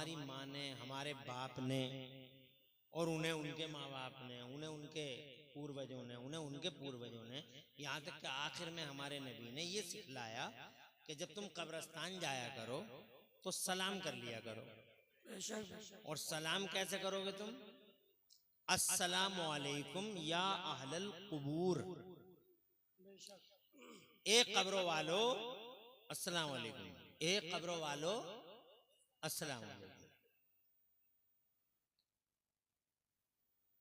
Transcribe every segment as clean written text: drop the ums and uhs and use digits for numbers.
हमारी माँ ने, हमारे बाप ने, और उन्हें उनके माँ बाप ने, उन्हें उनके पूर्वजों ने, उन्हें उनके पूर्वजों ने, यहाँ तक कि आखिर में हमारे नबी ने ये सिखलाया कि जब तुम कब्रिस्तान जाया करो तो सलाम कर लिया करो। और सलाम कैसे करोगे तुम? अस्सलामु अलैकुम या अहलल कुबूर, एक कब्रों वालों अस्सलाम वालेकुम, एक कब्रों वालों अस्सलाम वालेकुम।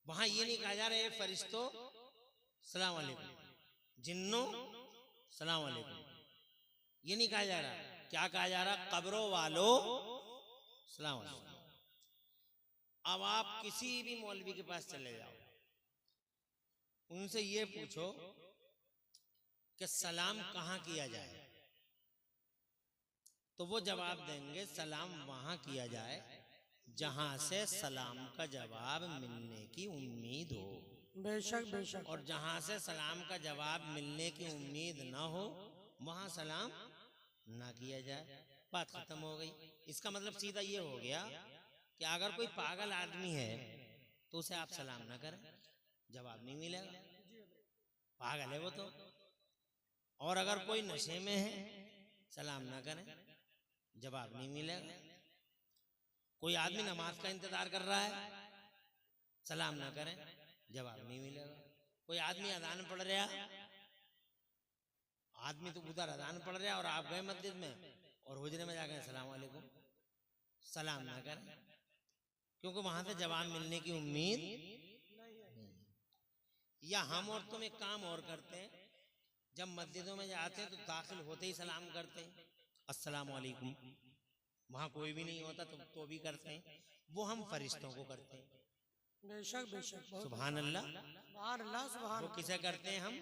वहां ये नहीं कहा जा रहा है फरिश्तों सलाम वालेकुम, जिन्नों सलाम वालेकुम, ये नहीं कहा जा रहा। क्या कहा जा रहा? कब्रों वालों सलाम वालेकुम। अब आप किसी भी मौलवी के पास चले जाओ, उनसे ये पूछो कि सलाम कहाँ किया जाए, तो वो जवाब देंगे सलाम वहां किया जाए जहां से सलाम का जवाब मिलने की उम्मीद हो। बेशक बेशक। और जहां से सलाम का जवाब मिलने की उम्मीद ना हो वहां सलाम ना किया जाए। बात खत्म हो गई। इसका मतलब सीधा ये हो गया कि अगर कोई पागल आदमी है तो उसे आप सलाम ना करें, जवाब नहीं मिलेगा, पागल है वो तो। और अगर कोई नशे में है सलाम ना करें, जवाब नहीं मिलेगा। कोई आदमी नमाज का इंतजार कर रहा है, सलाम ना करें, जवाब नहीं मिलेगा। कोई आदमी अजान पढ़ रहा, आदमी तो उधर अजान पढ़ रहा और आप गए मस्जिद में और हुजरे में जाकर सलाम वालेकुम, सलाम ना करें, क्योंकि वहां से जवाब मिलने की उम्मीद नहीं। या हम और तुम एक काम और करते हैं, जब मस्जिदों में जाते हैं तो दाखिल होते ही सलाम करते हैं अस्सलाम वालेकुम, वहां कोई भी नहीं होता तो भी करते हैं। वो हम फरिश्तों को करते हैं। बेशक बेशक। सुभान अल्लाह। सुभान अल्लाह सुभान। वो किसे करते हैं हम?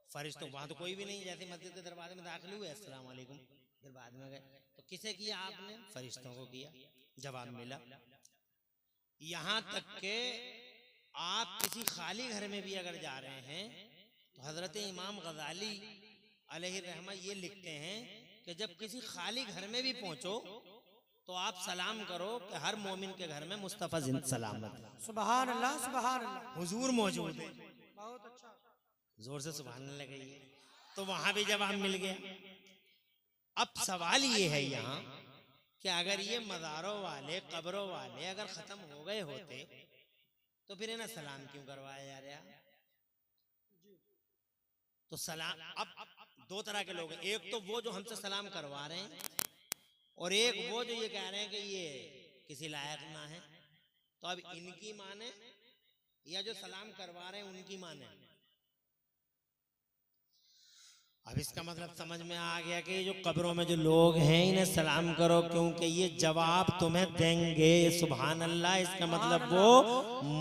फरिश्तों। वहां तो कोई भी नहीं, जैसे मस्जिद के दरवाजे में दाखिल हुए अस्सलाम वालेकुम, फिर बाद में गए, तो किसे किया आपने? फरिश्तों को किया, जवाब मिला। यहां तक के आप किसी खाली घर में भी अगर जा रहे हैं तो हजरत इमाम गजाली अलैहि रहमा ये लिखते हैं कि जब किसी खाली घर में भी पहुंचो तो आप सलाम करो कि हर मोमिन के घर में मुस्तफा जिंद सलामत, सुभान अल्लाह सुभान अल्लाह, हुजूर मौजूद है। बहुत अच्छा। जोर से सुभान अल्लाह कहिए। तो वहां भी जवाब मिल गया। अब सवाल ये है यहाँ कि अगर ये मज़ारों वाले, कब्रों वाले अगर खत्म हो गए होते तो फिर इन्हें सलाम क्यों करवाया जा रहा? तो सलाम, अब दो तरह के लोग हैं, एक तो वो जो हमसे सलाम करवा रहे हैं और एक वो जो ये कह रहे हैं कि ये किसी लायक ना है। तो अब इनकी माने या जो सलाम करवा रहे हैं उनकी माने? अब इसका मतलब समझ में आ गया कि जो कब्रों में जो लोग हैं इन्हें सलाम करो क्योंकि ये जवाब तुम्हें देंगे। सुभान अल्लाह। इसका मतलब वो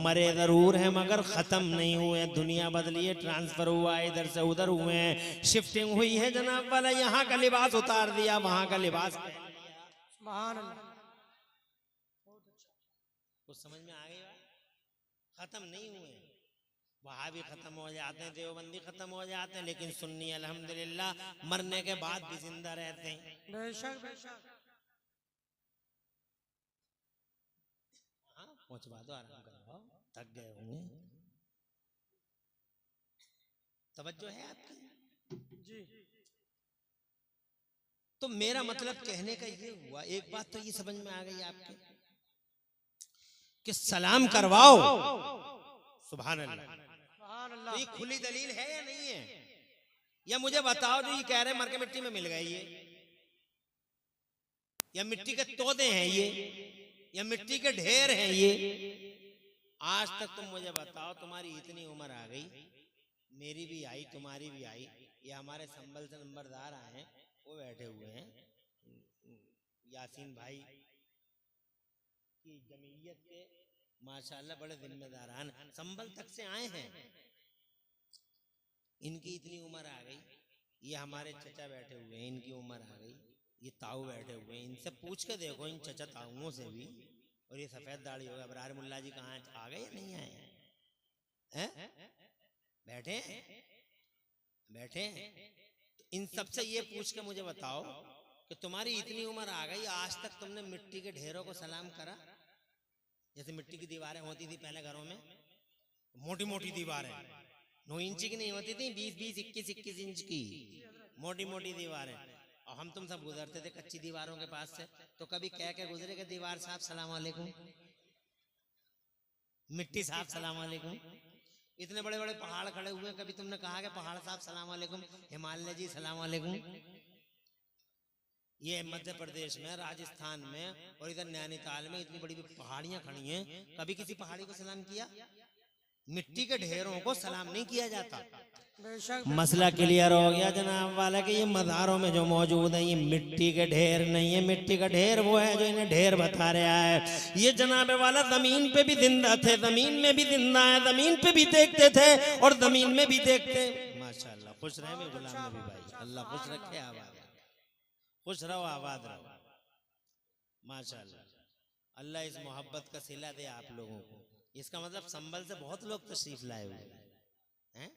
मरे जरूर हैं मगर खत्म नहीं हुए। दुनिया बदली है, ट्रांसफर हुआ है, इधर से उधर हुए हैं, शिफ्टिंग हुई है जनाब वाला। यहाँ का लिबास उतार दिया, वहां का लिबास पहन लिया। सुभान अल्लाह। कुछ समझ में आ गई बात? खत्म नहीं हुए। वहां भी खत्म हो जाते हैं, देवबंदी खत्म हो जाते हैं, लेकिन सुन्नी अल्हम्दुलिल्लाह मरने के बाद भी जिंदा रहते हैं। बेशक बेशक। हाँ, पहुंचवा दो, आराम करवाओ, थक गए होंगे। तवज्जो है आपकी जी। तो मेरा मतलब कहने का ये हुआ, एक बात तो ये समझ में आ गई आपके कि सलाम करवाओ। सुभान अल्लाह। तो ये खुली दलील है या नहीं है? या मुझे बताओ जो ये कह रहे हैं मर के मिट्टी में मिल गए ये, या मिट्टी के तोदे हैं ये, या मिट्टी के ढेर हैं ये। आज तक तुम मुझे बताओ, तुम्हारी इतनी उम्र आ गई, मेरी भी आई, तुम्हारी भी आई, ये हमारे संभल से नंबरदार आए हैं, वो बैठे हुए हैं, यासीन भाई की जमीयत के माशाल्लाह बड़े जिम्मेदारान संभल तक से आए हैं। इनकी इतनी उम्र आ गई, ये हमारे चचा बैठे हुए हैं, इनकी उम्र आ गई, ये ताऊ बैठे हुए हैं, इनसे पूछ के देखो इन चचा ताऊओं से भी। और ये सफेद दाढ़ी होगा, अबरार मुल्ला जी कहाँ आ गए या नहीं आए हैं? बैठे बैठे। तो इन सबसे ये पूछ के मुझे बताओ कि तुम्हारी इतनी उम्र आ गई, आज तक तुमने मिट्टी के ढेरों को सलाम करा? जैसे मिट्टी की दीवारें होती थी पहले घरों में, मोटी मोटी दीवारें, 9 इंच की नहीं होती थी, 20-20, 21-21 इंच की मोटी मोटी दीवारें। और हम तुम सब गुजरते थे कच्ची दीवारों के पास से, तो कभी कह के गुजरे के दीवार साहब सलाम वालेकुम, मिट्टी साहब सलाम वालेकुम? इतने बड़े बड़े पहाड़ खड़े हुए, कभी तुमने कहा कि पहाड़ साहब सलाम वालेकुम, हिमालय जी सलाम वालेकुम? ये मध्य प्रदेश में, राजस्थान में और इधर नैनीताल में इतनी बड़ी पहाड़ियां खड़ी हैं, कभी किसी पहाड़ी को सलाम किया? मिट्टी के ढेरों को सलाम नहीं किया जाता। बेशक मसला क्लियर हो गया जनाब वाला कि ये मज़ारों में जो मौजूद है ये मिट्टी के ढेर नहीं है। मिट्टी का ढेर वो है जो इन्हें ढेर बता रहा है। ये जनाब वाला जमीन पे भी जिंदा थे, जमीन में भी जिंदा है, जमीन पे भी देखते थे और जमीन में भी देखते। माशाल्लाह, खुश रहे मेरे गुलाम नबी भाई, अल्लाह खुश रखे, आबाद खुश रहो, आबाद रहो, माशाल्लाह। अल्लाह इस मोहब्बत का सिला दे आप लोगों को। इसका मतलब संभल से बहुत लोग तशरीफ लाए हुए हैं,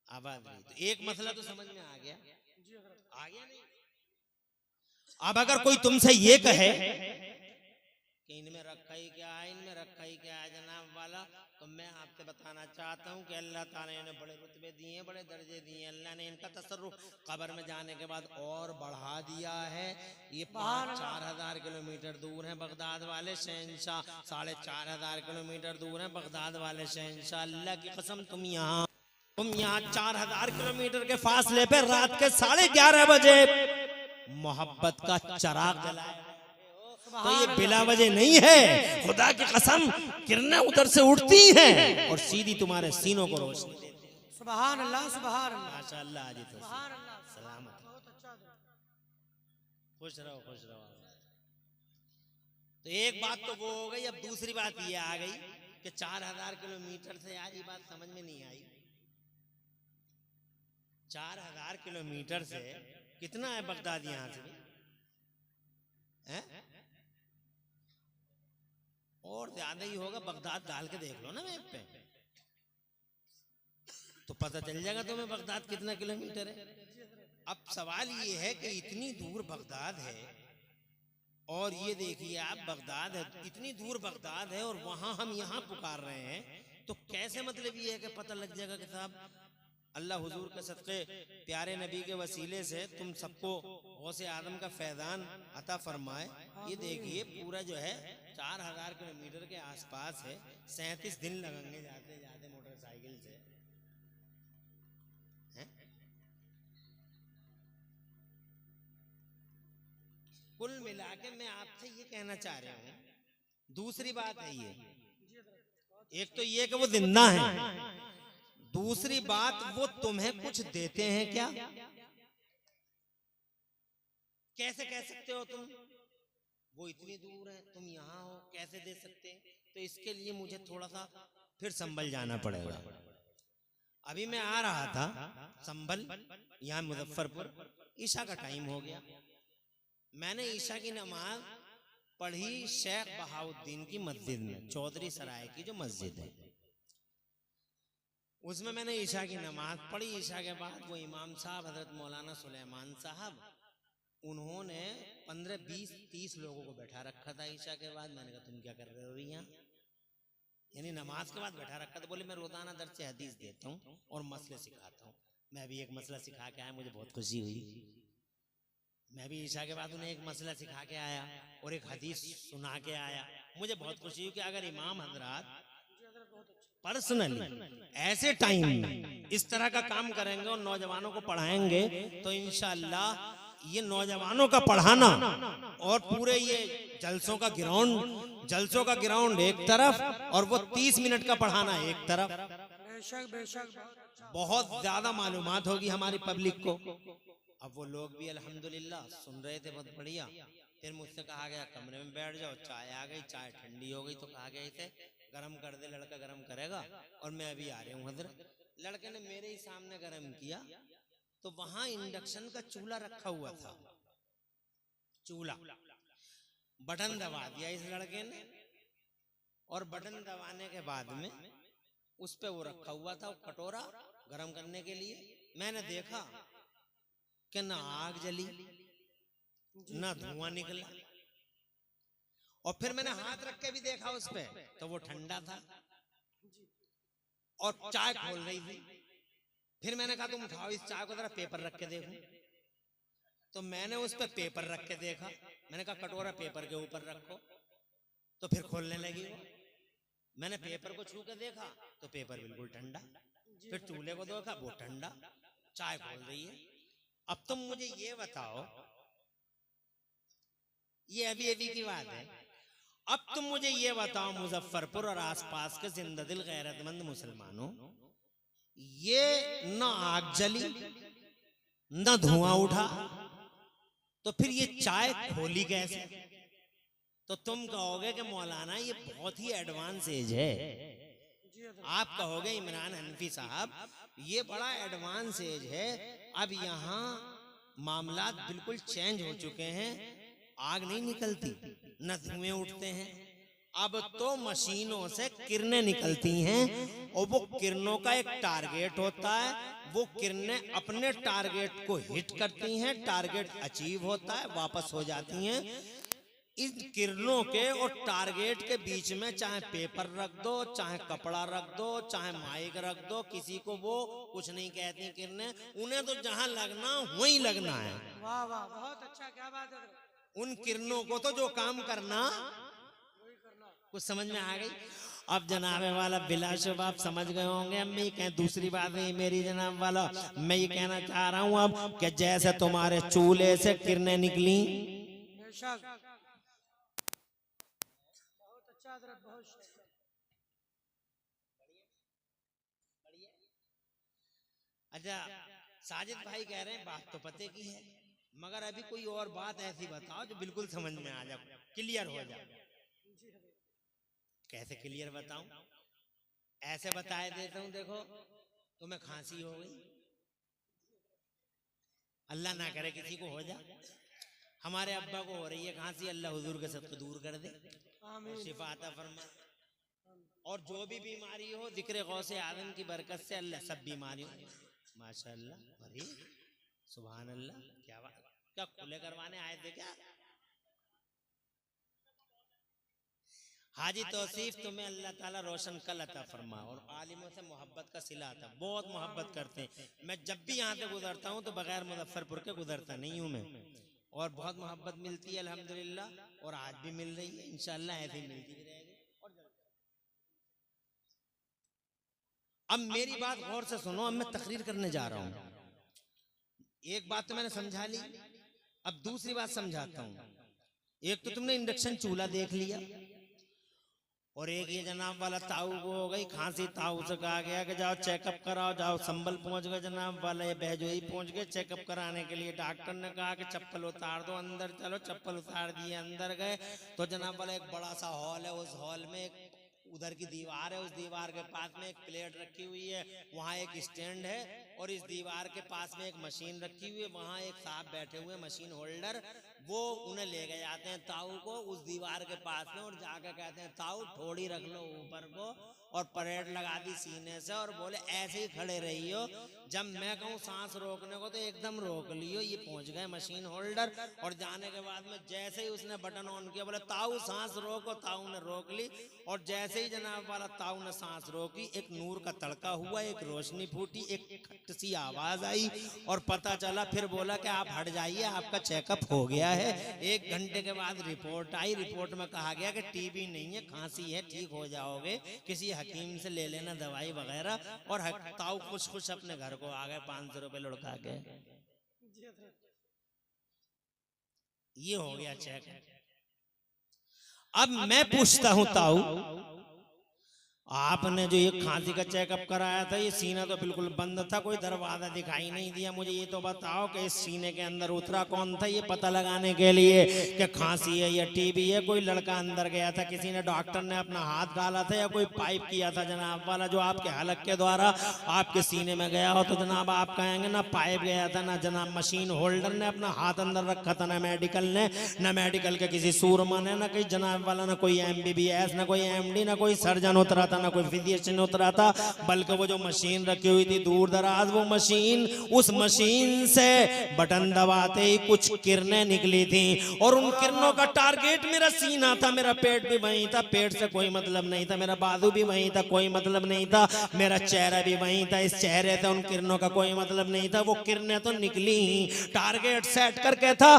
आबाद रही। तो एक मसला तो समझ में आ गया, नहीं? अब अगर कोई तुमसे ये कहे कि इनमें रखा ही क्या है, इनमें रखा ही क्या है जनाब वाला, तो मैं आपसे बताना चाहता हूँ कि अल्लाह ताला ने इन्हें बड़े रुतबे दिए, बड़े दर्जे दिए। अल्लाह ने इनका तसर्रुफ कब्र में जाने के बाद और बढ़ा दिया है। ये 5-4 हज़ार किलोमीटर दूर है बगदाद वाले शहंशाह, 4,500 किलोमीटर दूर है बगदाद वाले शहंशाह। अल्लाह की कसम, तुम यहाँ 4,000 किलोमीटर के फासले पे रात के 11:30 बजे मोहब्बत का चराग जलाया, तो ये बिला वजह नहीं है। खुदा की कसम, किरणें उधर से उठती हैं और सीधी तुम्हारे सीनों को रोशनी देती हैं। सुभान अल्लाह, सुभान अल्लाह, माशाअल्लाह। आज तो सुभान अल्लाह, सलामत, बहुत अच्छा था। खुश रहो, खुश रहो। तो एक बात तो वो हो गई। अब दूसरी बात ये आ गई कि 4,000 किलोमीटर से, यार ये बात समझ में नहीं आई, 4,000 किलोमीटर से कितना है बगदाद यहाँ से? है? और ज्यादा ही होगा। बगदाद डाल के देख लो ना मैप पे, तो पता चल जाएगा तुम्हें बगदाद कितना किलोमीटर है। अब सवाल ये है कि इतनी दूर बगदाद है, और ये देखिए आप, बगदाद है, इतनी दूर बगदाद है, और वहां हम यहाँ पुकार रहे हैं, तो कैसे मतलब ये है कि पता लग जाएगा कि साहब अल्लाह हुजूर के सदक़े प्यारे नबी के वसीले से तुम सबको गौसे आदम का फैज़ान अता फरमाए। ये देखिए पूरा जो है 4,000 किलोमीटर के आसपास है, 37 दिन लगेंगे जाते जाते मोटरसाइकिल से, हैं? कुल मिला के मैं आपसे ये कहना चाह रहा हूँ। दूसरी बात है ये, एक तो ये कि वो जिंदा है, दूसरी बात वो तुम्हें कुछ देते हैं क्या? कैसे कह सकते हो तुम? वो इतनी दूर है, तुम यहाँ हो, कैसे दे सकते हैं? तो इसके लिए मुझे थोड़ा सा फिर संभल जाना पड़ेगा। अभी मैं आ रहा था संभल, यहाँ मुजफ्फरपुर, ईशा का टाइम हो गया। मैंने ईशा की नमाज पढ़ी शेख बहाउद्दीन की मस्जिद में, चौधरी सराय की जो मस्जिद है, उसमें मैंने ईशा की नमाज पढ़ी। ईशा के बाद वो इमाम साहब हजरत मौलाना सुलेमान साहब, उन्होंने 15, 20, 30 लोगों को बैठा रखा था ईशा के बाद। मैंने कहा तुम क्या कर रहे हो यहाँ? यानी नमाज के बाद बैठा रखा था। बोले मैं रोजाना दर्स हदीस देता हूँ और मसले सिखाता हूँ। मैं भी एक मसला सिखा के आया, मुझे बहुत खुशी हुई। मैं भी ईशा के बाद उन्हें एक मसला सिखा के आया और एक हदीस सुना के आया। मुझे बहुत खुशी हुई कि अगर इमाम हजरात पर्सनली ऐसे टाइम में इस तरह का काम करेंगे और नौजवानों को पढ़ाएंगे, तो इंशाअल्लाह ये नौजवानों का पढ़ाना और पूरे ये जलसों का ग्राउंड एक तरफ और वो 30 मिनट का पढ़ाना एक तरफ, बेशक बेशक, बहुत ज्यादा मालूमात होगी हमारी पब्लिक को। अब वो लोग भी अल्हम्दुलिल्लाह सुन रहे थे, बहुत बढ़िया। फिर मुझसे कहा गया कमरे में बैठ जाओ, चाय आ गई, चाय ठंडी हो गई तो कहा गया इसे गरम कर दे, लड़का गरम करेगा। और मैं अभी आ रहा हूँ हजरत। लड़के ने मेरे ही सामने गरम किया, तो वहां इंडक्शन का चूल्हा रखा हुआ था। चूल्हा बटन दबा दिया इस लड़के ने, और बटन दबाने के बाद में उस पे वो रखा हुआ था कटोरा गरम करने के लिए। मैंने देखा कि ना आग जली ना धुआं निकला। और फिर मैंने हाथ रख के भी देखा उस पे तो वो ठंडा था और चाय खोल रही थी। फिर मैंने कहा तुम उठाओ इस चाय को, जरा पेपर रख के देखो। तो मैंने उस पे पेपर रख के देखा। मैंने कहा कटोरा पेपर के ऊपर रखो, तो फिर खोलने लगी वो। मैंने पेपर को छू के देखा तो पेपर बिल्कुल ठंडा। फिर चूल्हे को देखा वो ठंडा, चाय खोल रही है। अब तुम मुझे ये बताओ, ये अभी अभी की बात है, अब तुम मुझे ये बताओ मुजफ्फरपुर और आसपास के जिंदा-दिल गैरतमंद मुसलमानों, ये ना आग जली ना धुआं उठा, तो फिर ये चाय खोली कैसे? तो तुम कहोगे कि मौलाना ये बहुत ही एडवांस एज है। आप कहोगे इमरान हनफी साहब ये बड़ा एडवांस एज है, अब यहाँ मामला बिल्कुल चेंज हो चुके हैं, आग नहीं निकलती न धुएं उठते हैं, अब तो मशीनों से किरणें निकलती हैं और वो किरणों का एक टारगेट होता है, वो किरणें अपने टारगेट को हिट करती हैं, टारगेट अचीव होता है, वापस हो जाती हैं। इन किरणों के और टारगेट के बीच में चाहे पेपर रख दो, चाहे कपड़ा रख दो, चाहे माइक रख दो, किसी को वो कुछ नहीं कहती किरणें, उन्हें तो जहां लगना वहीं लगना है। वाह वाह, बहुत अच्छा, क्या बात है। उन किरणों को तो जो काम करना, कुछ समझ में आ गई? अब जनाबे वाला बिलाशुब आप समझ गए होंगे। अब मैं कह दूसरी बात नहीं मेरी जनाब वाला, मैं ये कहना चाह रहा हूँ अब कि जैसे तुम्हारे चूल्हे से किरणें निकली, बेशक बहुत अच्छा हजरत, बहुत शुक्रिया। अच्छा साजिद भाई कह रहे हैं बात तो पते की है, मगर अभी कोई और बात ऐसी बताओ जो बिल्कुल समझ में आ जाए, क्लियर हो जाए। कैसे क्लियर बताऊं? ऐसे बताए देता हूं, देखो तुम्हें खांसी हो गई, अल्लाह ना करे किसी को हो जाए, हमारे अब्बा को हो रही है खांसी, अल्लाह हुजूर के सबको दूर कर दे और शिफा अता फरमा। और जो भी बीमारी हो जिक्र गौसे आदम की बरकत से अल्लाह सब बीमारियों, माशाअल्लाह, अरे सुभान अल्लाह, क्या बात, क्या खुले करवाने आए थे क्या? हाजी तौसीफ तुम्हें अल्लाह ताला रोशन कल अता फरमा और आलिमों से मोहब्बत का सिला था, बहुत मोहब्बत करते हैं। मैं जब भी यहाँ से गुजरता हूँ तो बगैर मुजफ्फरपुर के गुजरता नहीं हूँ मैं, और बहुत मोहब्बत मिलती है अल्हम्दुलिल्लाह, और आज भी मिल रही है, इंशाअल्लाह ऐसे ही मिलती रहेगी। अब मेरी बात गौर से सुनो, अब मैं तकरीर करने जा रहा हूँ। एक बात तो मैंने समझा ली, अब दूसरी बात समझाता हूँ। एक तो तुमने इंडक्शन चूल्हा देख लिया, और एक ये जनाब वाला ताऊ को हो गई खांसी, ताऊ से कहा गया कि जाओ चेकअप कराओ, जाओ संभल पहुंच गए जनाब वाला, ये बहजोई पहुंच गए चेकअप कराने के लिए। डॉक्टर ने कहा कि चप्पल उतार दो, अंदर चलो, चप्पल उतार दिए, अंदर गए तो जनाब वाला एक बड़ा सा हॉल है, उस हॉल में एक उधर की दीवार है, उस दीवार के पास में एक प्लेट रखी हुई है, वहाँ एक स्टैंड है, और इस दीवार के पास में एक मशीन रखी हुई है, वहाँ एक साहब बैठे हुए मशीन होल्डर, वो उन्हें ले गए जाते हैं ताऊ को उस दीवार के पास में, और जाकर कहते हैं ताऊ थोड़ी रख लो ऊपर को, और परेड लगा दी सीने से, और बोले ऐसे ही खड़े रहियो, जब मैं कहूँ सांस रोकने को तो एकदम रोक लियो। ये पहुंच गए मशीन होल्डर, और जाने के बाद में जैसे ही उसने बटन ऑन किया, बोले ताऊ सांस रोको, ताऊ ने रोक ली, और जैसे ही जनाब वाला ताऊ ने सांस रोकी, एक नूर का तड़का हुआ, एक रोशनी फूटी, एक खट सी आवाज आई, और पता चला, फिर बोला कि आप हट जाइए, आपका चेकअप हो गया है। 1 घंटे के बाद रिपोर्ट आई, रिपोर्ट में कहा गया कि टीबी नहीं है, खांसी है, ठीक हो जाओगे, किसी हकीम से ले लेना दवाई वगैरह। और ताऊ खुश खुश अपने घर को आ गए, 500 रुपए लुढ़का के। ये हो गया चेक। अब मैं पूछता हूं ताऊ, आपने जो ये खांसी का चेकअप कराया था, ये सीना तो बिल्कुल बंद था, कोई दरवाजा दिखाई नहीं दिया, मुझे ये तो बताओ कि इस सीने के अंदर उतरा कौन था, ये पता लगाने के लिए कि खांसी है या टीबी है। कोई लड़का अंदर गया था, किसी ने, डॉक्टर ने अपना हाथ डाला था, या कोई पाइप किया था जनाब वाला जो आपके हलक के द्वारा आपके सीने में गया हो, तो जनाब आप कहेंगे ना पाइप गया था, ना जनाब मशीन होल्डर ने अपना हाथ अंदर रखा था, ना मेडिकल ने, ना मेडिकल के किसी सूरमा ने, ना कोई जनाब वाला, ना कोई MBBS, ना कोई MD, ना कोई सर्जन उतरा था था, ना कोई फिजिशियन उतरा था, बल्कि वो जो मशीन रखी हुई थी दूर दराज, वो मशीन, उस मशीन से बटन दबाते ही कुछ किरणें निकली थी और उन किरणों का टारगेट मेरा सीना था, मेरा पेट भी वहीं था, पेट से कोई मतलब नहीं था, मेरा बाजू भी वहीं था, कोई मतलब नहीं था, मेरा चेहरा भी वहीं था, इस चेहरे से उन किरणों का कोई मतलब नहीं था। वो किरणें तो निकली ही, टारगेट सेट करके था,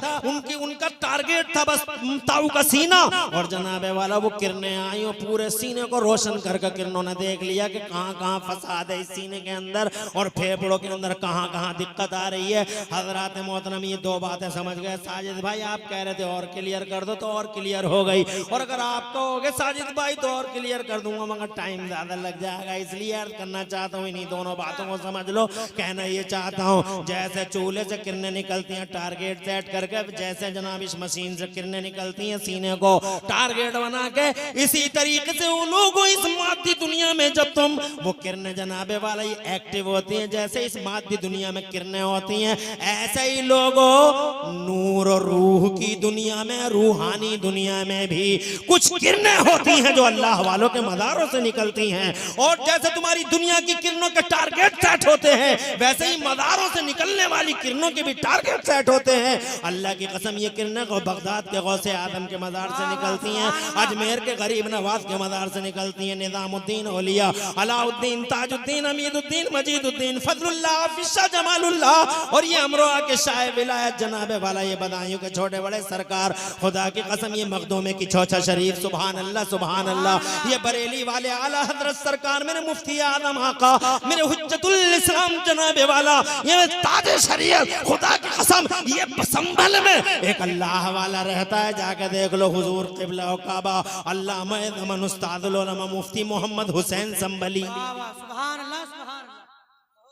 उनका टारगेट था बस ताऊ का सीना, और जनाबे वाला वो किरणें आई और पूरे सीने को रोशन करके किरणों ने देख लिया कि कहां कहां फसाद है इस सीने के अंदर और फेफड़ों के अंदर कहां कहां दिक्कत आ रही है। हजरात मोहतरम ये दो बातें समझ गए। साजिद भाई आप कह रहे थे और क्लियर कर दो, तो और क्लियर हो गई, और अगर आप कहोगे साजिद भाई तो और क्लियर कर दूंगा, मगर टाइम ज्यादा लग जाएगा, इसलिए अर्ज करना चाहता हूँ इन्हीं दोनों बातों को समझ लो। कहना ये चाहता हूँ जैसे चूल्हे से किरणें निकलती हैं टारगेट सेट करके, जैसे जनाब इस मशीन से किरणें निकलती हैं सीने को टारगेट बना के, इसी तरीके से वो लोगों इस मादी दुनिया में जब तुम वो किरणें जनाबे वाला ही एक्टिव होती हैं, जैसे इस मादी दुनिया में किरणें होती हैं, ऐसे ही लोगों नूर और रूह की दुनिया में, रूहानी दुनिया में भी कुछ किरणें होती हैं जो अल्लाह वालों के मदारों से निकलती हैं। और जैसे तुम्हारी दुनिया की किरणों के टारगेट सेट होते हैं, वैसे ही मदारों से निकलने वाली किरणों के भी टारगेट सेट होते हैं। अल्लाह की कसम ये किरणें बगदाद के गौसे आदम के मदार से निकलती हैं, अजमेर के गरीब नवाज के मदार से निकलती हैं, निजामुद्दीन औलिया, अलाउद्दीन, ताजुद्दीन, अमीदुद्दीन, मजीदुद्दीन, फजलुल्लाह, फिशा जमालुल्लाह, और ये अमरोहा के शाह विलायत जनाबे वाला ये बदायूं के छोटे बड़े सरकार, खुदा की कसम ये मखदूमे की चौचा शरीफ, सुभान अल्लाह सुभान अल्लाह, ये बरेली वाले आला हजरत सरकार, मेरे मुफ्ती आदम आका, मेरे हुज्जतुल इस्लाम जनाबे वाला, ये ताज शरीयत, खुदा की कसम ये संभल में एक अल्लाह वाला रहता है, जाके देख लो हुजूर किबला काबा अल्लामा ज़मान उस्तादुल उलमा मुफ्ती मोहम्मद हुसैन संभली, सुभान अल्लाह सुभान अल्लाह,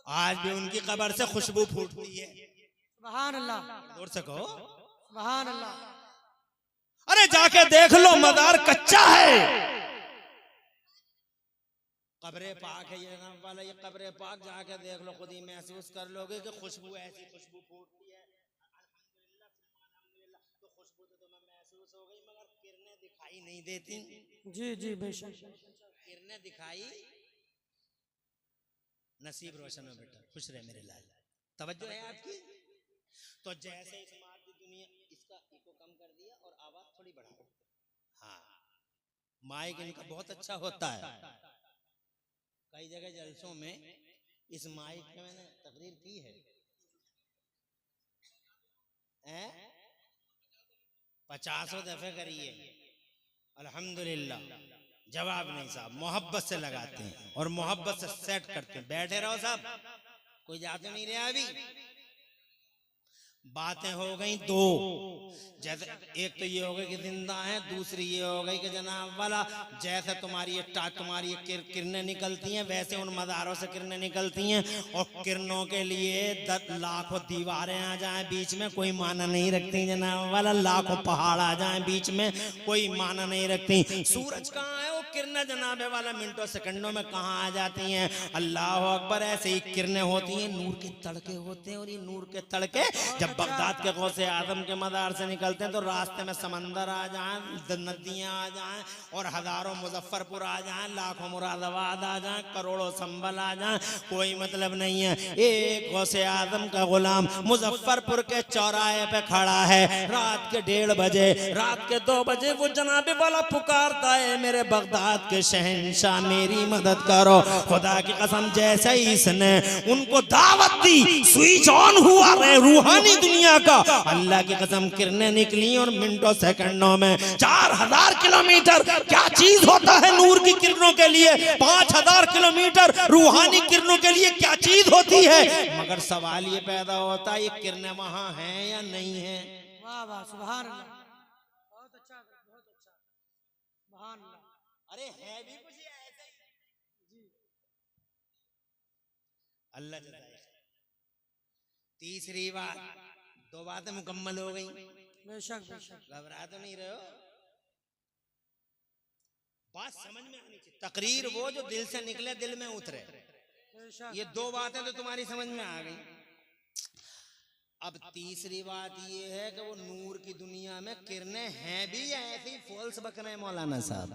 आज भी उनकी कब्र से खुशबू फूटती है, सुभान अल्लाह जोर से कहो सुभान अल्लाह। अरे जाके देख लो मदार कच्चा है, कब्रे पाक है ये नाम वाला, ये कब्रे पाक जाके देख लो, खुद ही महसूस कर लोगे कि खुशबू ऐसी खुशबू फूटती है, अल्हम्दुलिल्लाह तो खुशबू तो तुम्हें महसूस हो गई, मगर किरणें दिखाई नहीं देती। जी जी बेशक, किरणें दिखाई, नसीब रोशन हो बेटा, खुश रहे मेरे लाल, तवज्जो है आपकी। तो जैसे इस मादी दुनिया, इसका इको कम कर दिया और आवाज थोड़ी बढ़ाओ, हाँ माइक इनका बहुत अच्छा होता है, कई जगह जलसों में इस माइक पे मैंने तकरीर की है, 50 दफे करिए, अल्हम्दुलिल्लाह जवाब नहीं साहब, मोहब्बत से लगाते हैं और मोहब्बत से सेट करते हैं। बैठे रहो साहब, कोई जाते नहीं रहा। अभी बातें हो गई दो, जैसे एक तो ये हो गई कि जिंदा है, दूसरी ये हो गई कि जनाब वाला जैसे तुम्हारी किरणें निकलती हैं, वैसे उन मदारों से किरणें निकलती हैं, और किरणों के लिए लाखों दीवारें आ जाएं बीच में, कोई माना नहीं रखती जनाब वाला, लाखों पहाड़ आ जाएं बीच में, कोई माना नहीं रखती। सूरज कहाँ है, वो किरणें जनाबे वाला मिनटों सेकंडों में कहाँ आ जाती हैं। अल्लाह अकबर, ऐसे ही किरणें होती हैं, नूर के तड़के होते हैं, और ये नूर के तड़के जब बगदाद के गौसे आदम के मदार से निकलते हैं तो रास्ते में समंदर आ जाएं, नदियां आ जाएं, और हजारों मुजफ्फरपुर आ जाएं, लाखों मुरादाबाद आ जाएं, करोड़ों संभल आ जाएं, कोई मतलब नहीं है। एक गौसे आदम का गुलाम मुजफ्फरपुर के चौराहे पे खड़ा है, रात के 1:30 बजे, रात के 2 बजे वो जनाबे वाला पुकारता है, मेरे बगदाद के शहंशाह मेरी मदद करो। खुदा की कसम जैसे ही इसने उनको दावत दी, स्विच ऑन हुआ रूहानी दुनिया का, अल्लाह की कसम किरणें निकली, और मिनटों सेकंडों में 4000 किलोमीटर क्या चीज होता है नूर की किरणों के लिए, 5000 किलोमीटर रूहानी किरणों के लिए क्या चीज होती है। मगर सवाल ये पैदा होता है, ये किरणें वहां हैं या नहीं है। वाह वाह सुभान अल्लाह, बहुत अच्छा बहुत अच्छा, सुभान अल्लाह। अरे है भी कुछ ऐसे जी, अल्लाह जज़ाए। तीसरी बात, 2 बातें मुकम्मल हो गई, बेशक बेशक, घबरा तो नहीं रहे हो, बात समझ में आनी चाहिए। तकरीर वो जो दिल से निकले दिल में उतरे, बेशक। ये 2 बातें तो तुम्हारी समझ में आ गई। अब तीसरी बात ये है कि वो नूर की दुनिया में किरणें हैं भी या ऐसे ही फॉल्स बक रहे हैं मौलाना साहब।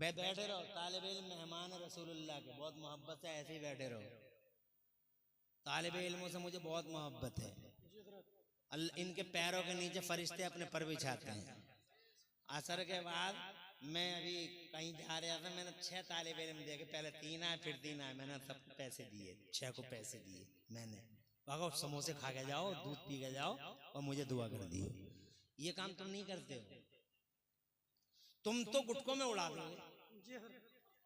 बैठे रहो, तालिब इल्म मेहमान है रसूलुल्लाह के, बहुत मोहब्बत से ऐसे ही बैठे रहो। तालिब इल्मों से मुझे बहुत मोहब्बत है। इनके पैरों के नीचे फरिश्ते अपने पर बिछाते हैं। असर के बाद मैं अभी कहीं जा रहा था, मैंने 6 तालिब इल्म देखे, पहले 3 आए फिर 3 आए, मैंने सबको पैसे दिए, 6 को पैसे दिए मैंने। भागो समोसे खा के जाओ, दूध पी के जाओ और मुझे दुआ कर दियो। ये काम तुम नहीं करते हो, तुम तो गुटकों में उड़ा दोगे।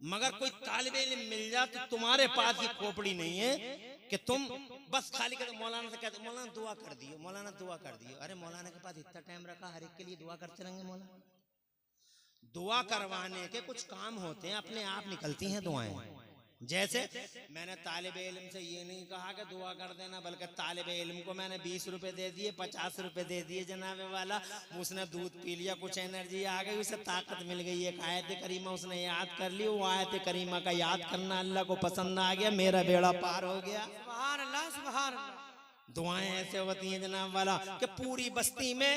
मगर कोई तालिब इल्म मिल जा तो तुम्हारे पास ये खोपड़ी नहीं है कि तुम बस खाली कहते मौलाना से कहते मौलाना दुआ कर दियो, मौलाना दुआ कर दियो। अरे मौलाना के पास इतना टाइम रखा, हर एक के लिए दुआ करते रहेंगे? मौलाना दुआ करवाने के कुछ काम होते हैं, अपने आप निकलती हैं दुआएं। जैसे मैंने तालिब इल्म से ये नहीं कहा कि दुआ कर देना, बल्कि तालिब इल्म को मैंने 20 रुपए दे दिए, 50 रुपए दे दिए जनाबे वाला, उसने दूध पी लिया, कुछ एनर्जी आ गई, उसे ताकत मिल गई, एक आयत करीमा उसने याद कर ली, वो आयत करीमा का याद करना अल्लाह को पसंद आ गया, मेरा बेड़ा पार हो गया। सुभान अल्लाह, सुभान अल्लाह। दुआएं ऐसे होती हैं जनाब वाला कि पूरी बस्ती में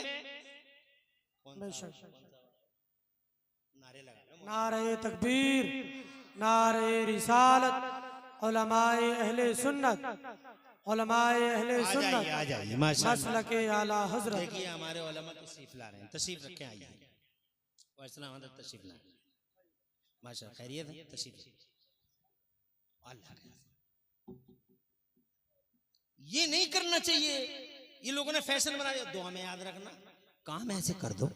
नारे लगा, नारे तकबीर, नारे रिसालत, उलमाए अहले सुन्नत, उलमाए अहले सुन्नत, आ जाइए माशाअल्लाह। मसलके आला हजरत। देखिए हमारे उलमा तशरीफ ला रहे हैं, तशरीफ रखें, आइए। वालेकुम हजरत तशरीफ ला, माशाअल्लाह खैरियत है, तशरीफ। अल्लाह ये नहीं करना चाहिए, ये लोगों ने फैशन बना दिया। दुआ में याद रखना, काम ऐसे कर दो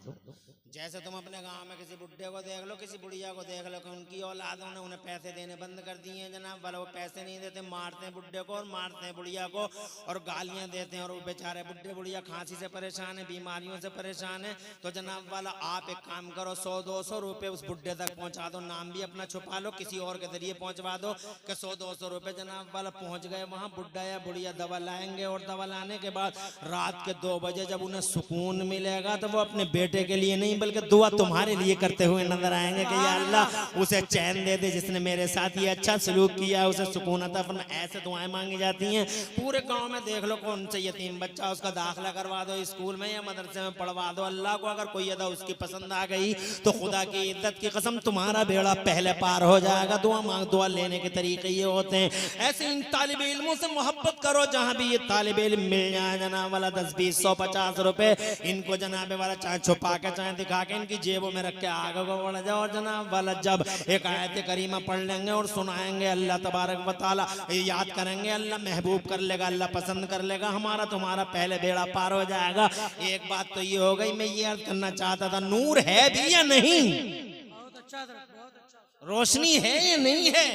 जैसे तुम अपने गांव में किसी बुढ़े को देख लो, किसी बुढ़िया को देख लो कि उनकी औलादों ने उन्हें पैसे देने बंद कर दिए हैं जनाब वाला, वो पैसे नहीं देते, मारते हैं बुढ़े को और मारते हैं बुढ़िया को और गालियां देते हैं, और वो बेचारे बुढ़े बुढ़िया खांसी से परेशान है, बीमारियों से परेशान है। तो जनाब वाला आप एक काम करो, 100-200 रुपए उस बुढ़े तक पहुंचा दो, नाम भी अपना छुपा लो, किसी और के जरिए पहुंचवा दो कि 100-200 रुपए जनाब वाला पहुंच गए वहां, बुढ़ा या बुढ़िया दवा लाएंगे, और दवा लाने के बाद रात के 2 बजे जब उन्हें सुकून मिलेगा तो वो अपने बेटे के लिए नहीं बल्कि दुआ तुम्हारे लिए करते हुए नजर आएंगे कि या अल्लाह उसे चैन दे दे, जिसने मेरे साथ ये अच्छा सलूक किया उसे सुकून अता फरमा। ऐसे दुआएं मांगी जाती हैं। पूरे गांव में देख लो कौन सा यतीम बच्चा, उसका दाखिला करवा दो स्कूल में या मदरसे में पढ़वा दो, अल्लाह को अगर कोई अदा उसकी पसंद आ गई तो खुदा की इज्जत की कसम तुम्हारा बेड़ा पहले पार हो जाएगा। दुआ मांग, दुआ लेने के तरीके ये होते हैं। ऐसे इन तालिब इल्मों से मोहब्बत करो, जहां भी ये तालिब इल्म मिल जाए जनाब वाला 10, 20, 100, 50 रुपए इनको जनाबे वाला चाहे छुपा के चाहे दिखा के इनकी जेबों में रख के आगे को बढ़ जाओ जनाब वाला। जब एक आयत करीमा पढ़ लेंगे और सुनाएंगे, अल्लाह तबारक व तआला याद करेंगे, अल्लाह महबूब कर लेगा, अल्लाह पसंद कर लेगा, हमारा तुम्हारा पहले बेड़ा पार हो जाएगा। एक बात तो ये हो गई, मैं ये अर्ज करना चाहता था, नूर है भी या नहीं, बहुत अच्छा, बहुत अच्छा। रोशनी है या नहीं है?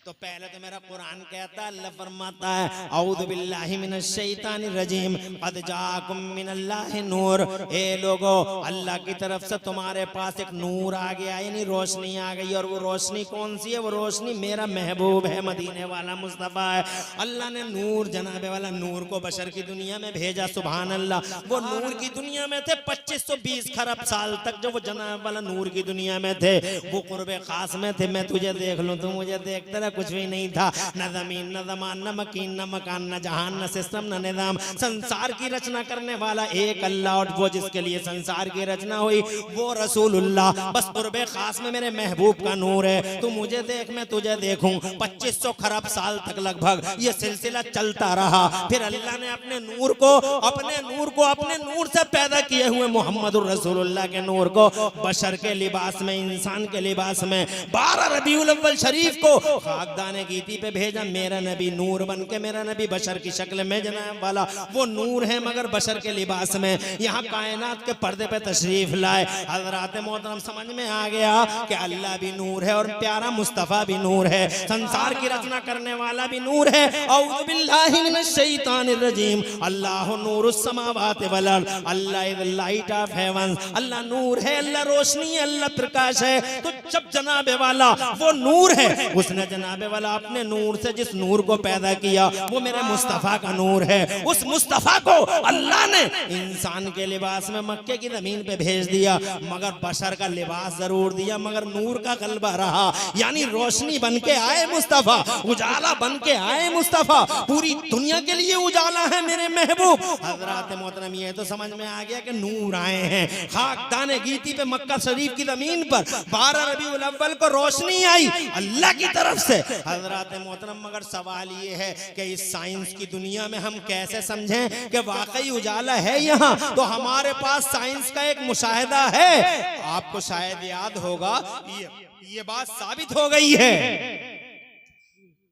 तो पहले तो मेरा कुरान कहता है, अल्लाह फरमाता है औज़ु बिल्लाहि मिनश शैतानिर रजीम क़द जाअकुम मिनल्लाहि नूर। ए लोगो, अल्लाह की तरफ से तुम्हारे पास एक नूर आ गया, यानी रोशनी आ गई। और वो रोशनी कौन सी है? वो रोशनी मेरा महबूब है, मदीने वाला मुस्तफ़ा है। अल्लाह ने नूर जनाबे वाला नूर को बशर की दुनिया में भेजा, सुभान अल्लाह। वो नूर की दुनिया में थे 2520 खरब साल तक, जो वो जनाब वाला नूर की दुनिया में थे, वो कुर्बे खास में थे। मैं तुझे देख लूं, तू मुझे देखते रह, कुछ भी नहीं था, न जमीन न जमान न मकीन न मकान न जहान न सिस्टम न निजाम। संसार की रचना करने वाला एक अल्लाह, और वो जिसके लिए संसार की रचना हुई वो रसूलुल्लाह। बस कुर्बे खास में मेरे महबूब का नूर है। तू मुझे देख, मैं तुझे देखूं। 2500 खरब साल तक लगभग ये सिलसिला चलता रहा। फिर अल्लाह ने अपने नूर को अपने नूर से पैदा किए हुए मोहम्मदुर रसूलुल्लाह के नूर को बशर के लिबास में, इंसान के लिबास में 12 रबीउल अव्वल शरीफ को खाकदाने गीती पे भेजा। मेरा नबी नूर बन के, मेरा नबी बशर की शक्ल में जनाब वाला वो नूर है मगर बशर के लिबास में, यहाँ कायनात के पर्दे पे तशरीफ लाए। हज़रात मोहतरम समझ में आ गया कि अल्लाह भी नूर है और प्यारा मुस्तफ़ा भी नूर है, संसार की रचना करने वाला भी नूर है। औज़ु बिल्लाहि मिनश शैतानिर रजीम। अल्लाह नूरुस समावाति वल अर्द। Allah is the light of heavens. Allah नूर है, अल्लाह रोशनी है, अल्लाह प्रकाश है। तो जब जनाबे वाला वो नूर है, उसने जनाब वाला अपने नूर से जिस नूर को पैदा किया वो मेरे मुस्तफ़ा का नूर है। उस मुस्तफ़ा को अल्लाह ने इंसान के लिबास में मक्के की जमीन पे भेज दिया, मगर बशर का लिबास जरूर दिया, मगर नूर का गलबा रहा। यानी रोशनी बन के आए मुस्तफ़ा, उजाला बन के आए मुस्तफ़ा, पूरी दुनिया के लिए उजाला है मेरे महबूब। हजरत मोहतरम ये तो समझ में आ गया कि नूर आए हैं। खाकदाने गीती पे मक्का शरीफ की जमीन पर 12 रबीउल अव्वल को रोशनी आई अल्लाह की तरफ से। हजरत मोहतरम मगर सवाल ये है कि इस साइंस की दुनिया में हम कैसे समझें कि वाकई उजाला है यहाँ? तो हमारे पास साइंस का एक मुशाहिदा है। आपको शायद याद होगा ये बात साबित हो गई है।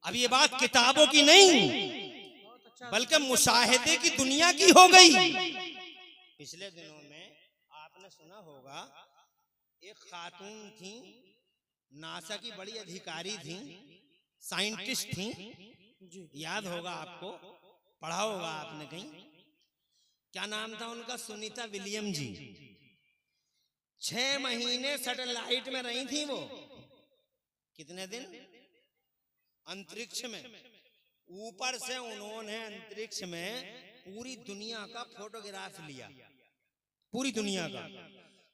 अब ये बात किताबों की नहीं बल्कि मुशाहिदे की दुनिया की हो गई। पिछले दिनों में आपने सुना होगा एक खातून थी, नासा की बड़ी अधिकारी थी, साइंटिस्ट थी, याद होगा आपको, पढ़ा होगा आपने कहीं। क्या नाम था उनका? सुनीता विलियम जी। 6 महीने सैटेलाइट में रही थी वो। कितने दिन? अंतरिक्ष में। ऊपर से उन्होंने अंतरिक्ष में पूरी दुनिया का फोटोग्राफ लिया, पूरी दुनिया का।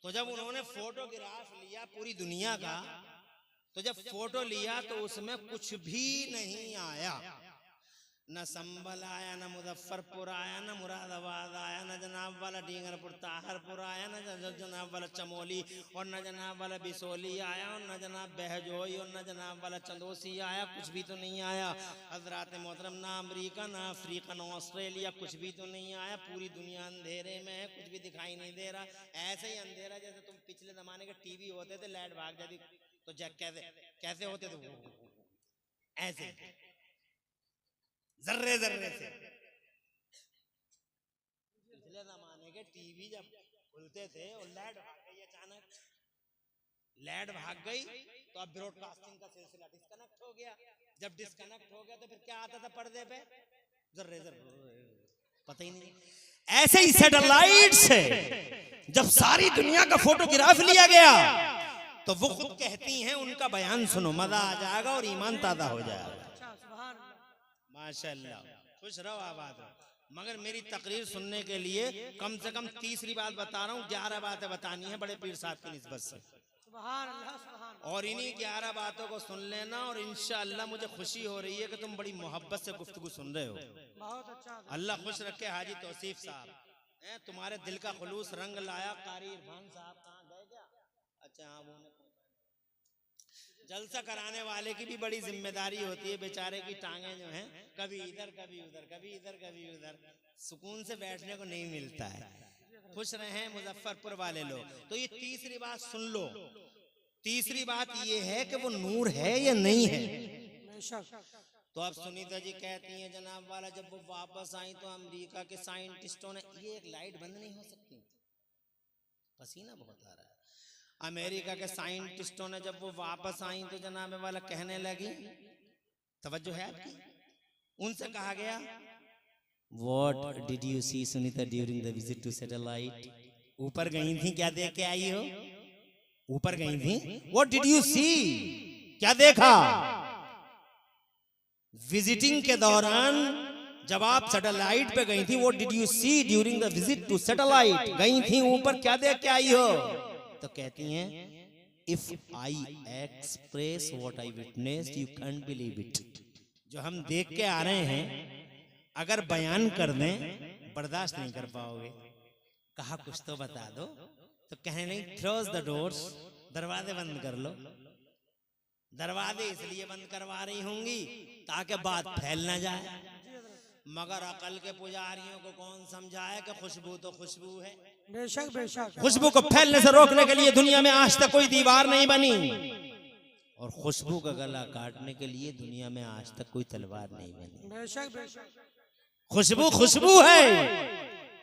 तो जब उन्होंने फोटोग्राफ लिया पूरी दुनिया का, तो जब फोटो लिया तो उसमें कुछ भी नहीं आया। न संभल आया, न मुजफ्फरपुर आया, न मुरादाबाद आया, न जनाब वाला डींगरपुर ताहरपुर आया, न जनाब वाला चमोली, और न जनाब वाला बिसोली आया, और न जनाब बहजोई, और न जनाब वाला चंदोसी आया। कुछ भी तो नहीं आया। हजरात मोहतरम, ना अमरीका, ना अफ्रीका, ना ऑस्ट्रेलिया, कुछ भी तो नहीं आया। पूरी दुनिया अंधेरे में है, कुछ भी दिखाई नहीं दे रहा। ऐसे ही अंधेरा जैसे तुम पिछले जमाने के टीवी होते थे, लाइट भाग जाती तो जग कैसे होते थे, ऐसे जर्रे जर्रे से। पिछले जमाने के टीवी जब खुलते थे और लाइट भाग गई, अचानक लाइट भाग गई तो अब ब्रॉडकास्टिंग का सिलसिला डिस्कनेक्ट हो गया। जब डिस्कनेक्ट हो गया तो फिर क्या आता था पर्दे पे? जर्रे जर्रे, पता ही नहीं। ऐसे ही सैटेलाइट से जब सारी दुनिया का फोटोग्राफ लिया गया तो वो खुद कहती हैं, उनका बयान सुनो, मजा आ जाएगा और ईमान ताजा हो जाएगा। माशाअल्लाह, खुश रहो, आबाद रहो। मगर मेरी तकरीर सुनने के लिए कम से कम तीसरी बात बता रहा हूँ, 11 बातें बतानी है बड़े पीर साहब की निस्बत से। और इन्हीं 11 बातों को सुन लेना और इंशाअल्लाह मुझे खुशी हो रही है कि तुम बड़ी मोहब्बत से गुफ्तगू सुन रहे हो। बहुत अच्छा। अल्लाह खुश रखे। हाजी तौसीफ साहब, तुम्हारे दिल का खुलूस रंग लाया। कारी इरफान साहब कहाँ गए क्या? अच्छा हाँ, वो जलसा कराने वाले की भी बड़ी जिम्मेदारी होती है। बेचारे की टांगे जो हैं कभी इधर कभी उधर, कभी इधर कभी उधर, सुकून से बैठने को नहीं मिलता है। खुश रहे मुजफ्फरपुर वाले लोग। तो ये तीसरी बात सुन लो। तीसरी बात ये है कि वो नूर है या नहीं है। तो अब सुनीता जी कहती हैं जनाब वाला जब वो वापस आई तो अमेरिका के साइंटिस्टों ने, ये एक लाइट बंद नहीं हो सकती, पसीना बहुत आ रहा है। अमेरिका के साइंटिस्टों ने जब वो वापस आई तो जनाब वाला कहने लगी, तवज्जो है आपकी, उनसे कहा गया, What did you see Sunita during the visit to satellite? ऊपर गई थी, क्या देख के आई हो? ऊपर गई थी, What did you see? क्या देखा? विजिटिंग के दौरान जब आप सैटेलाइट पे गई थी, What did you see during the visit to satellite? गई थी ऊपर, क्या देख के आई हो? तो कहती हैं, If I express what I witnessed, you can't believe it. जो हम देख के आ रहे हैं अगर बयान कर दें बर्दाश्त नहीं कर पाओगे। कहा कुछ तो बता दो। तो कहने नहीं, क्लोज द डोर्स, दरवाजे बंद कर लो। दरवाजे इसलिए बंद करवा रही होंगी ताकि बात फैल ना जाए। मगर अकल के पुजारियों को कौन समझाए कि खुशबू तो खुशबू है। बेशक बेशक। खुशबू को फैलने से रोकने के लिए दुनिया में आज तक कोई दीवार नहीं बनी, और खुशबू का गला काटने के लिए दुनिया में आज तक कोई तलवार नहीं बनी। बेशक बेशक। खुशबू खुशबू है,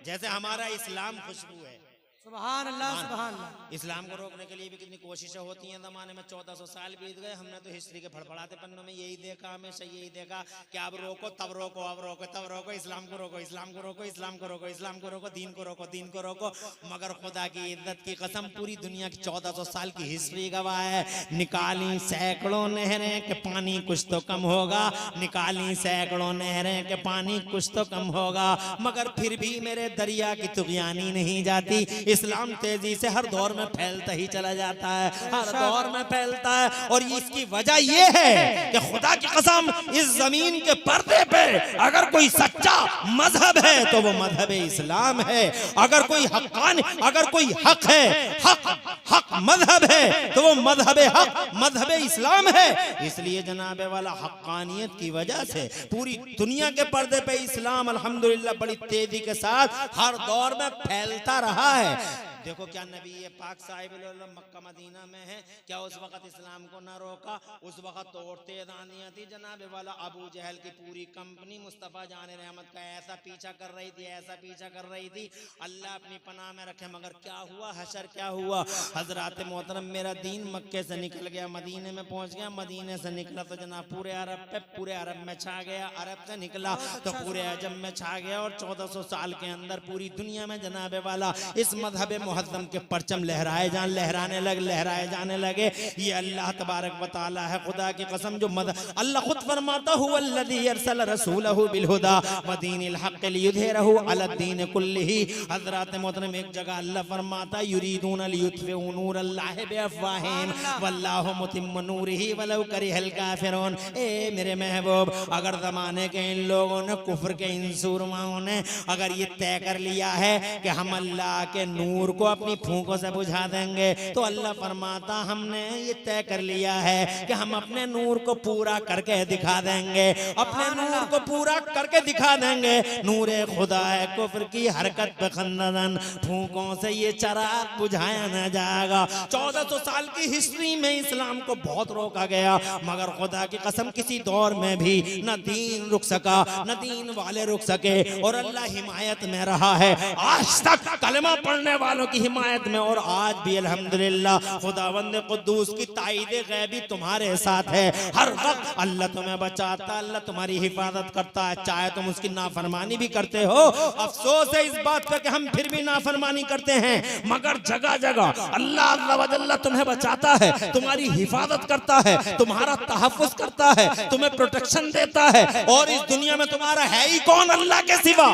जैसे हमारा इस्लाम खुशबू है। सुभान अल्लाह सुभान अल्लाह। इस्लाम को रोकने के लिए भी कितनी कोशिशें होती हैं। जमाने में 1400 साल बीत गए, हमने तो हिस्ट्री के फड़फड़ाते पन्नों में यही देखा, हमेशा यही देखा कि अब रोको तब रोको, अब रोको तब रोको, इस्लाम को रोको, इस्लाम को रोको, इस्लाम को रोको, इस्लाम को रोको, दीन को रोको, दीन को रोको। मगर खुदा की इज्जत की कसम पूरी दुनिया की 1400 साल की हिस्ट्री गवाह है। निकाली सैकड़ों नहरें के पानी कुछ तो कम होगा, निकाली सैकड़ों नहरें के पानी कुछ तो कम होगा, मगर फिर भी मेरे दरिया की तुगयानी नहीं जाती। इस्लाम तेजी से हर दौर में फैलता ही चला जाता है, हर दौर में फैलता है। और इसकी वजह यह है कि खुदा की कसम इस जमीन के पर्दे पे अगर कोई सच्चा मजहब है तो वो मजहब इस्लाम है। अगर कोई हक्कान, अगर कोई हक है, हक मजहब है तो वो मजहब हक मजहब इस्लाम है। इसलिए जनाबे वाला हक्कानियत की वजह से पूरी दुनिया के पर्दे पे इस्लाम अल्हम्दुलिल्लाह बड़ी तेजी के साथ हर दौर में फैलता रहा है। देखो क्या नबी पाक साहिब मक्का मदीना में है, क्या उस वक्त इस्लाम को ना रोका? उस वक्त तो औरतें दानियां थी जनाबे वाला, अबू जहल की पूरी कंपनी मुस्तफ़ा जान रहमत का ऐसा पीछा कर रही थी, ऐसा पीछा कर रही थी, अल्लाह अपनी पनाह में रखे। मगर क्या हुआ? हशर क्या हुआ? हजरत मोहतरम मेरा दीन मक्के से निकल गया, मदीने में पहुंच गया, मदीने से निकला तो जनाब पूरे अरब पे, पूरे अरब में छा गया, अरब से निकला तो पूरे अजम में छा गया। और 1400 साल के अंदर पूरी दुनिया में जनाबे वाला इस मजहब मुहज्जम के परचम लहराए जाने लगे। ये अल्लाह तबारक व तआला है, खुदा की कसम। जो अल्लाह खुद फरमाता हुवल्लज़ी अरसल रसूलहु बिल हुदा व दीनिल हक़ लियुज़हिरहु अला दीन कुल्लिही। हज़रत मोहतरम एक जगह अल्लाह फरमाता युरीदून लियुत्फ़िउ नूरल्लाहि बिअफ़वाहिहिम वल्लाहु मुतिम्मु नूरिही वलौ करिहल काफ़िरून। ए मेरे महबूब, अगर ज़माने के इन लोगों ने, कुफ्र के इन सूरमाओं ने अगर ये तय कर लिया है कि हम अल्लाह के नूर को अपनी फूंकों से बुझा देंगे, तो अल्लाह फरमाता हमने ये तय कर लिया है कि हम अपने नूर को पूरा करके दिखा देंगे, अपने नूर को पूरा करके दिखा देंगे। नूर खुदा है, कुफ्र की हरकत पे खंदन, फूंकों से ये चराग बुझाया न जाएगा। 1400 साल की हिस्ट्री में इस्लाम को बहुत रोका गया, मगर खुदा की कसम किसी दौर में भी न दीन रुक सका, न दीन वाले रुक सके, और अल्लाह हिमायत में रहा है आज तक, कलमा पढ़ने वालों की हिमायत में। और आज भी अल्हम्दुलिल्लाह खुदावंद कुद्दूस की ताईद गैबी तुम्हारे साथ है। हर वक्त अल्लाह तुम्हें बचाता, अल्लाह तुम्हारी हिफाजत करता है, चाहे तुम उसकी नाफरमानी भी करते हो। अफसोस है इस बात पे कि हम फिर भी नाफरमानी करते हैं, मगर जगह जगह अल्लाह अज़्ज़ा व जल्ला तुम्हें बचाता है, तुम्हारी हिफाजत करता है, तुम्हारा तहफ़्फ़ुज़ करता है, तुम्हें प्रोटेक्शन देता है। और इस दुनिया में तुम्हारा है ही कौन अल्लाह के सिवा?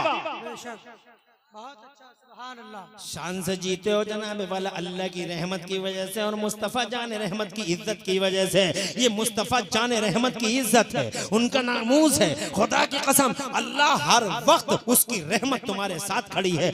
बहुत अच्छा, सुभान अल्लाह। शान से जीते हो जनाबे वाला अल्लाह की रहमत की वजह से और मुस्तफ़ा जान रहमत की इज्जत की वजह से। ये मुस्तफ़ा जान रहमत की इज्जत है, उनका नामूस है। खुदा की कसम अल्लाह हर वक्त उसकी रहमत तुम्हारे साथ खड़ी है।